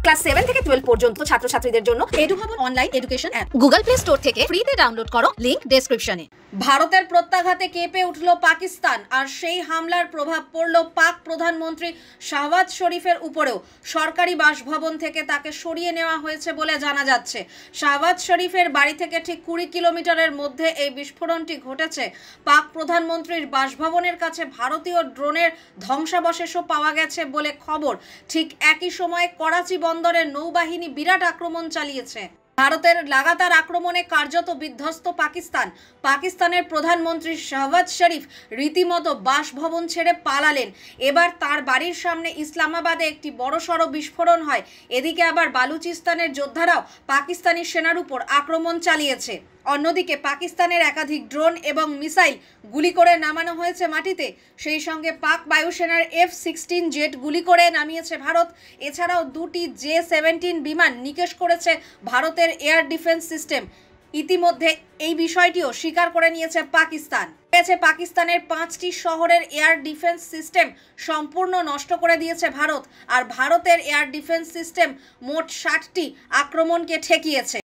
Class 7 থেকে 12 পর্যন্ত ছাত্রছাত্রীদের জন্য Edubhavan online education app Google Play Store থেকে ফ্রিতে ডাউনলোড করো, লিংক ডেসক্রিপশনে। ভারতের প্রত্যাঘাতে কেঁপে উঠল পাকিস্তান, আর সেই হামলার প্রভাব পড়ল পাক প্রধানমন্ত্রী শাহবাজ শরীফের উপরেও। সরকারি বাসভবন থেকে তাকে সরিয়ে নেওয়া হয়েছে বলে জানা যাচ্ছে। শাহবাজ শরীফের বাড়ি থেকে ঠিক 20 কিলোমিটারের মধ্যে এই বিস্ফোরণটি ঘটেছে। পাক প্রধানমন্ত্রীর বাসভবনের কাছে ভারতীয় ড্রোনের ধ্বংসাবশেষও পাওয়া গেছে বলে খবর। ঠিক একই সময়ে করাচি বন্দরের নৌবাহিনী বিরাট আক্রমণ চালিয়েছে। ভারতের লাগাতার আক্রমণে কার্যত বিধ্বস্ত পাকিস্তানের প্রধানমন্ত্রী শাহবাজ শরীফ রীতিমতো বাসভবন ছেড়ে পালালেন। এবার তার বাড়ির সামনে ইসলামাবাদে একটি বড়সড় বিস্ফোরণ হয়। এদিকে আবার বালুচিস্তানের যোদ্ধারাও পাকিস্তানি সেনার উপর আক্রমণ চালিয়েছে। অন্যদিকে পাকিস্তানের একাধিক ড্রোন এবং মিসাইল গুলি করে নামানো হয়েছে মাটিতে। সেই সঙ্গে পাক বায়ুসেনার F-16 জেট গুলি করে নামিয়েছে ভারত। এছাড়াও দুটি J-17 বিমান নিকেশ করেছে ভারতের এয়ার ডিফেন্স সিস্টেম। ইতিমধ্যে এই বিষয়টিও স্বীকার করে নিয়েছে পাকিস্তান। পাকিস্তানের 5টি শহরের এয়ার ডিফেন্স সিস্টেম সম্পূর্ণ নষ্ট করে দিয়েছে ভারত, আর ভারতের এয়ার ডিফেন্স সিস্টেম মোট 60টি আক্রমণকে ঠেকিয়েছে।